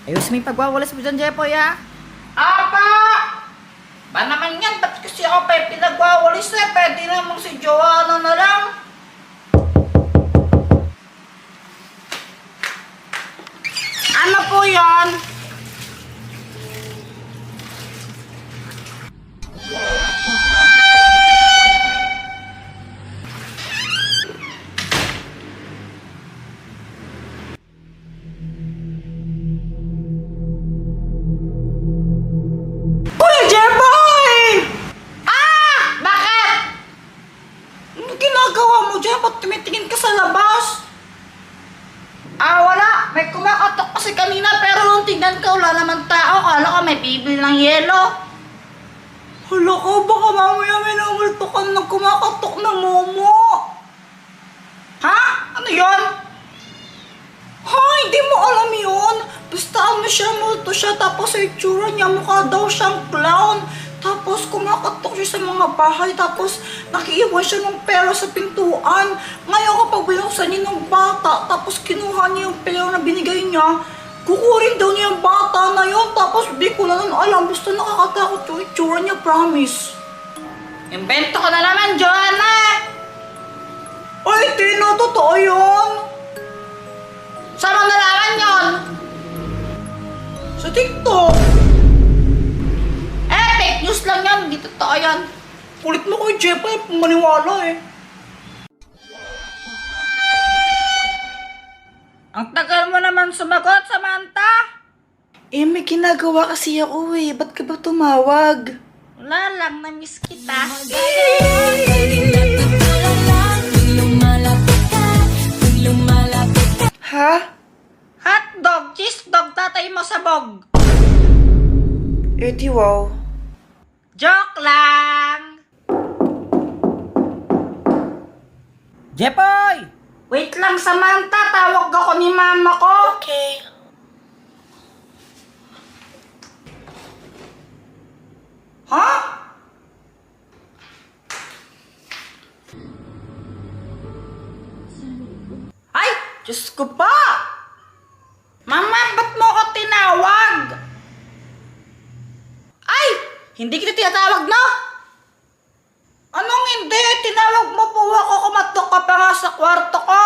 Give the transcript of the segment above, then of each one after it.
Ayos may pagwawalis mo dyan, Jepoy, ha? Apa! Ba naman yan? Ba't kasi ako pa yung pinagwawalis eh? Pwede namang si Joanna na lang. Ano po yan? Uy, Jeboy! Bakit? Ano ginagawa mo dyan? Ba't tumitingin ka sa labas? Wala. May kumakatok kasi kanina pero nung tingnan ka, wala naman tao. Kala ko may bibili ng yelo. Hala ka, baka mamaya may namulto ka ng kumakatok na momo. Ha? Ano yon? Ha? Hindi mo alam yun? Basta ano siya, multo siya, tapos sa itsura niya, mukha daw siyang clown. Tapos kumakatok siya sa mga bahay, tapos nakiiwan siya ng pera sa pintuan. Ngayon kapag binuksan niya ng bata, tapos kinuha niya yung pera na binigay niya, kukurin daw niya yung bata na yun, tapos di ko na nun alam, basta nakakatakot yung itsura niya, promise. Invento ka na naman, Joanna! Ay, Tino, totoo yun! Saan mo nalaman yun? Sa TikTok! Fake news lang yan, hindi totoo yan. Kulit mo kay Jepoy, maniwala eh. Ang tagal mo naman sumagot, Samantha. May ginagawa kasi ako eh. Ba't ka ba tumawag? Wala lang, na-miss kita. Ha? Hotdog, cheese dog, tatay mo sabog. Di wow. Joke lang! Jepoy! Wait lang, Samantha. Tawag ako ni mama ko. Okay. Ha? Ay! Diyos ko pa! Mama, ba't mo ako tinawag? Ay! Hindi kita tinatawag, no? Anong hindi? Tinawag mo po ako, kumatok ka pa nga sa kwarto ko.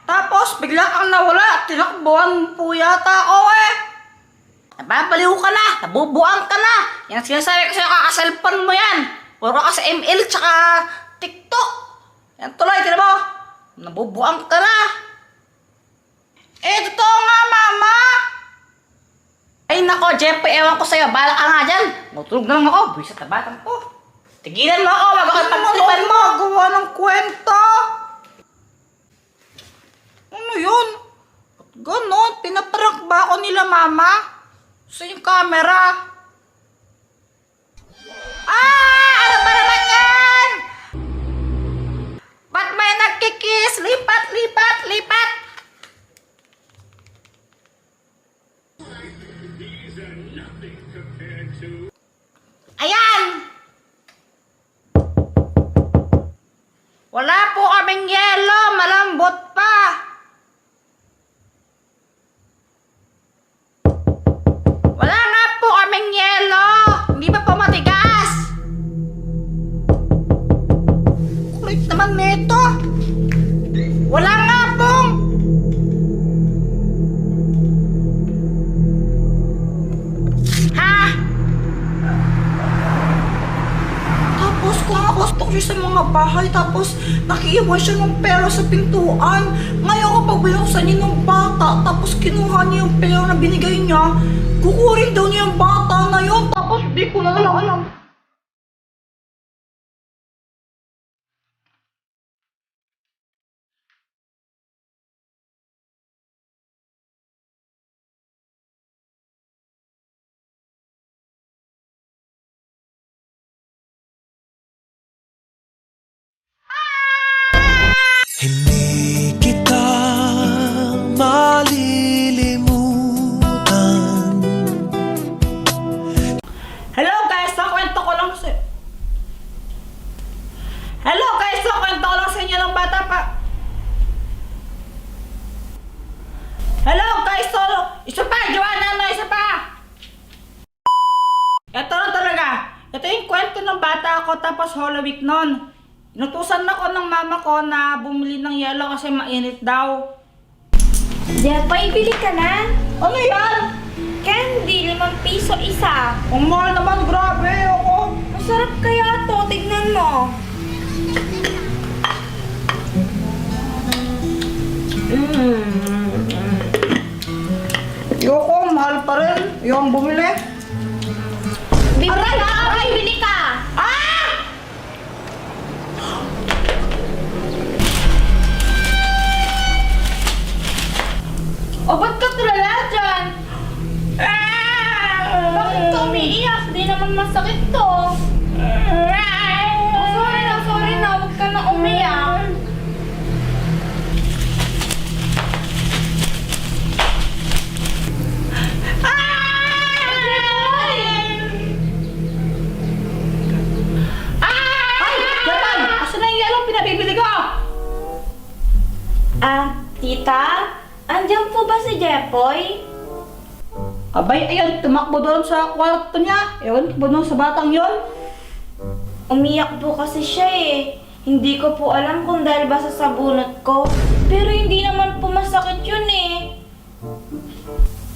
Tapos bigla kang nawala. Tinakbuhan po yata ako eh. Nababaliw ka na. Nabubuang ka na. Yan sinasabi ko sa'yo, kakaselfon mo yan. Puro ka sa ML tsaka TikTok. Yan tuloy, tinan mo. Nabubuang ka na. Totoo nga, mama. Ay nako, Jeff, ewan ko sa'yo. Bala ka nga dyan. Matulog na lang ako. Buwis sa tabatan ko. Tigilan mo ako. Wag ako pagtripan mo. Gawa ng kwenta. Ano yun? Ganon. Pinaprank ba ako nila, mama? Sa yung camera. Ano ba naman yan? Ba't may nagkikis? Lipat, lipat, lipat. Ayan! Wala po kaming yelo, malambot pa. Wala nga po kaming yelo, hindi pa po matigas. Kulit naman nito. Wala nga pong. Tapos kumakostok siya sa mga bahay, tapos nakiiwan siya ng pera sa pintuan. Ngayon kapag binuksan niya ng bata, tapos kinuha niya yung pera na binigay niya, kukurin daw niya yung bata na yun, tapos di ko na lang alam. Hindi kita malilimutan. Hello guys! Nakwento ako tapos Holy Week nun. Inutusan ako ng mama ko na bumili ng yelo kasi mainit daw. Jepoy, bili ka na. Ano yan? Candy, 5 piso isa. Ang mahal naman, grabe ako. Masarap kaya to, tignan mo. Yoko, mahal pa rin. Yung bumili. Bibili ka, okay, bili ka. Ah! O, ba't ka tulala dyan? Bakit ka umiiyak? Di naman masakit to. Sorry na, huwag ka na umiyak. Ay! Japan! Asan na yung yelo pinabibili ko? Tita? Andiyan po ba si Jepoy? Abay, ayun, tumakbo doon sa kwarto niya. Ewan ko doon sa batang yon. Umiyak po kasi siya eh. Hindi ko po alam kung dahil ba sa sabunot ko. Pero hindi naman po masakit yun eh.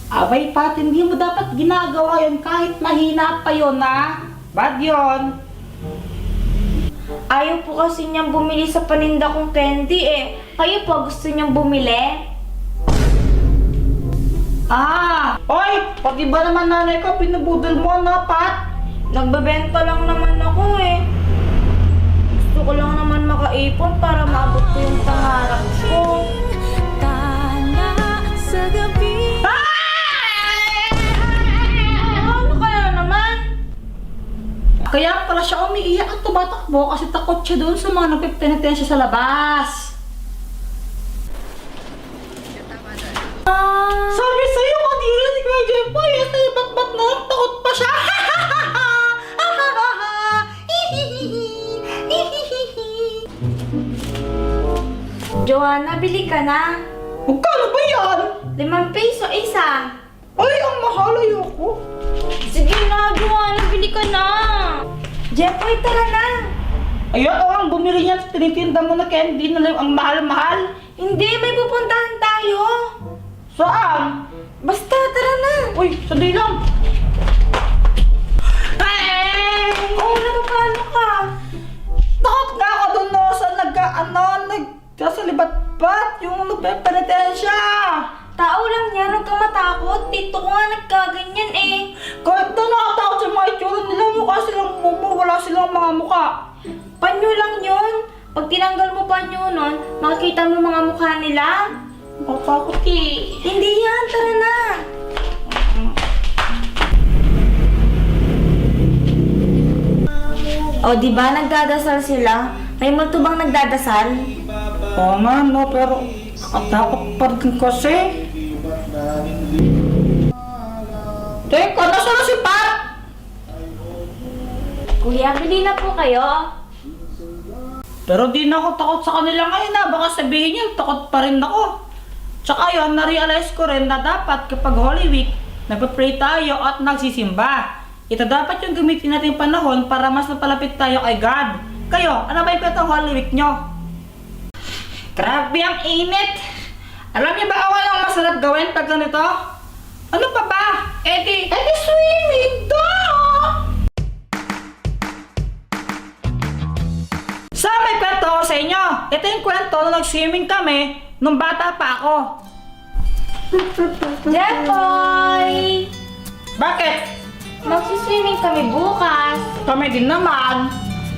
Abay, Pat, hindi mo dapat ginagawa yun kahit mahina pa yun, ha? Bad yun. Ayaw po kasi niyang bumili sa paninda kong candy eh. Kayo po gusto niyang bumili? Oy! Pati ba naman nanay ko, pinabudol mo, no, Pat? Nagbebenta lang naman ako eh. Gusto ko lang naman makaipon para maabot ko yung pangarap ko. Ano kaya naman? Kaya pala siya umiiyak at tumatakbo kasi takot siya doon sa mga nagpipinitensya sa labas. Sabi sa'yo, kanina si Kuya Jepoy, ba't na takot pa siya? Joanna, bili ka na. Magkano ba yan? 5 piso isa. Ay, ang mahal, ayoko. Sige na, Joanna, bili ka na. Jepoy, tara na. Ayun, ang bumili niyan, tinitinda mo na candy na lang, ang mahal-mahal. Hindi, may pupuntahan tayo. Saan? Basta, tara na. Uy, sandali lang. Oo, napapalo ka. Takot nga ako doon, no, sa sa libat-bat, yung nagpepenitensya. Tao lang yan, huwag ka matakot. Tito ko nga nagkaganyan eh. Kahit na nakatakot sa mga itsura nila, mukha silang mumu, wala silang mga mukha. Panyo lang yun. Pag tinanggal mo panyo nun, makikita mo mga mukha nila. Nakatakot eh. Hindi yan, tara na. O, di ba nagdadasal sila? May multo bang nagdadasal? Oo nga, no, pero nakatakot pa rin kasi. Teka, nasa na si Pat? Kuya, bili na po kayo. Pero di na ako takot sa kanila ngayon na. Baka sabihin niyo, takot pa rin ako. Tsaka yun, na-realize ko rin na dapat kapag Holy Week, nagpa-pray tayo at nagsisimba. Ito dapat yung gamitin natin panahon para mas napalapit tayo kay God. Kayo, ano ba yung kwentong Holy Week nyo? Grabe ang init! Alam niyo ba walang masarap gawin pag ganito? Ano pa ba? Edi swimming daw! So, may kwento ko sa inyo. Ito yung kwento nung nag-swimming kami nung bata pa ako. Jepoy! Bakit? Magsiswimming kami bukas. Kami din naman.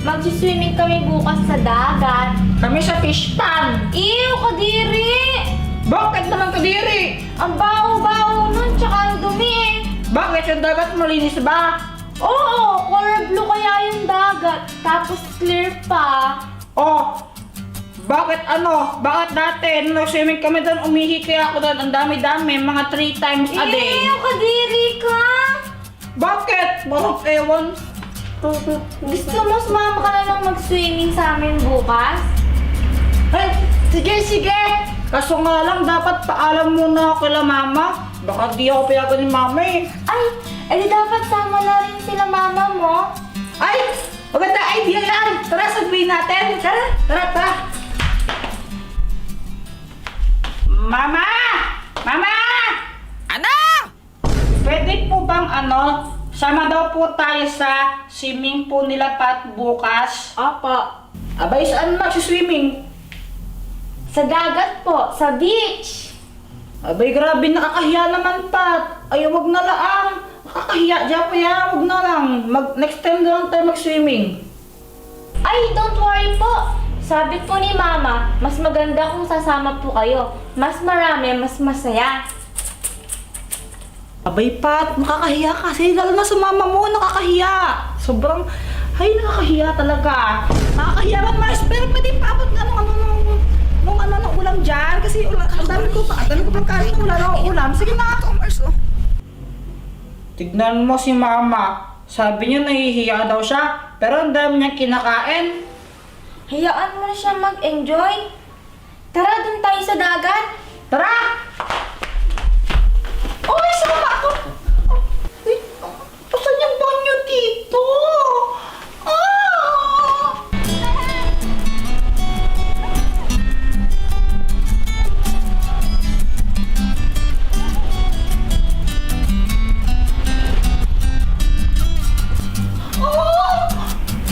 Magsiswimming kami bukas sa dagat. Kami sa fish pond. Ew, kadiri! Bakit naman kadiri? Ang baho-baho nun, tsaka ang dumi eh. Bakit yung dagat malinis ba? Oo, color blue kaya yung dagat. Tapos clear pa. Oh, bakit ano? Bakit dati nung nag-swimming kami doon, umihi kaya ako doon, ang dami-dami, mga 3 times a day. Ew, kadiri ka! Bakit? Bakit ewan? Gusto mo sumama ka na lang mag-swimming sa amin bukas? Ay, sige! Kaso nga lang, dapat paalam muna ako kila mama. Baka di ako payagan ni mama eh. Ay, edi dapat sama na rin sila mama mo. Ay, Maganda idea yan! Tara, sabihin natin! Tara! Mama! Mama! Ano? Pwede po bang sama daw po tayo sa swimming pool nila Pat bukas? Apa. Abay, saan mag-swimming? Sa dagat po, sa beach. Abay, grabe, nakakahiya naman, Pat. Ay, wag na lang. Nakakahiya, Jepoy, wag na lang. Next time na lang tayo mag-swimming. Ay, don't worry po. Sabi po ni Mama, mas maganda kung sasama po kayo. Mas marami, mas masaya. Abay, Pat, nakakahiya kasi. Lalo na sa mama mo, nakakahiya. Sobrang, nakakahiya talaga. Nakakahiya man, Mars. Pero pwede pa abot nga nung ulam dyan. Kasi ang dami ko pang kain kung wala ng ulam. Sige na, Mars, oh. Tignan mo si mama. Sabi niya nahihiya daw siya. Pero ang dami niyang kinakain. Hayaan mo na siya mag-enjoy. Tara, dun tayo sa dagat. Tara! Uy, sama ako! Wait, saan yung banyo dito?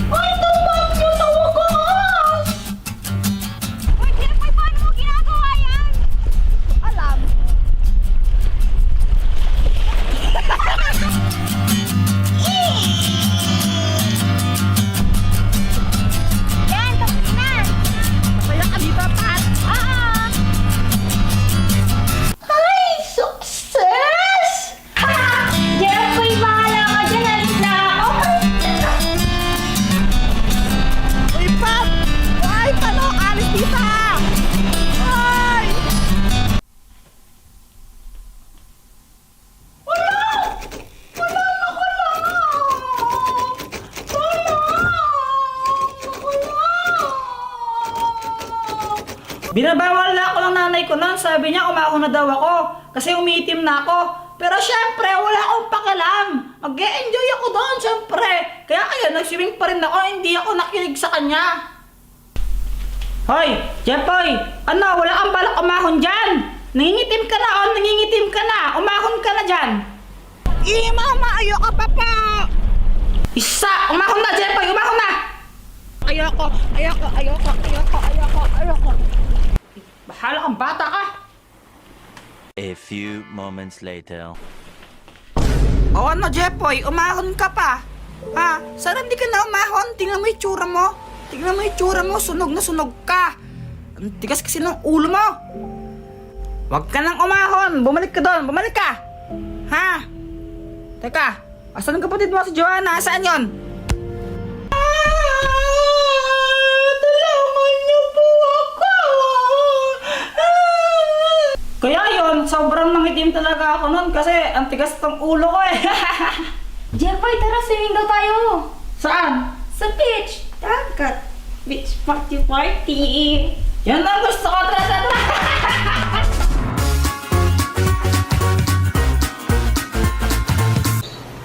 Ay, ito banyo sa wakas! Uy, Jepoy, paano mo ginagawa yan? Alam. Yan, tapos na. Kaya ka, di ba, Pat? Oo. Ay, success! Jeffrey, bahala ka dyan. Alis na ako. Uy, Pat! Ay, paano? Alis dito! Ay! Binabawal na ako ng nanay ko noon. Sabi niya, umahon na daw ako. Kasi umiitim na ako. Pero syempre, wala akong pakialam. Mag-e-enjoy ako doon, syempre. Kaya nag-swimming pa rin ako. Hindi ako nakinig sa kanya. Hoy, Jepoy! Wala kang balak umahon dyan? Nangingitim ka na, nangingitim ka na. Umahon ka na dyan. Mama, ayoko pa po! Isa! Umahon na, Jepoy! Umahon na! Ayoko. Bahala kang bata ka. A few moments later. O ano, Jepoy? Umahon ka pa? Ha? Sana hindi ka na umahon? Tingnan mo yung tsura mo. Sunog na sunog ka. Ang tigas kasi ng ulo mo. Huwag ka nang umahon. Bumalik ka doon. Bumalik ka. Ha? Teka. Asan ang kapatid mo si Joanna? Saan yon? Tulungan niyo po ako. Kaya yon, sobrang nangitim talaga ako noon kasi ang tigas ng ulo ko eh. Jeffrey, tara, swimming daw tayo. Saan? Sa beach. Dagat. Beach party. Yan ang gusto ko. Tara.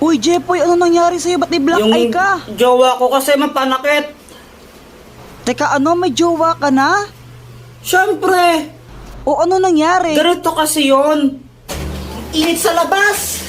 Uy, Jepoy, ano nangyari sa'yo? Ba't may black eye ka? Jowa ko kasi mapanakit. Teka, may jowa ka na? Siyempre. O ano nangyari? Ganito kasi yun. Init sa labas.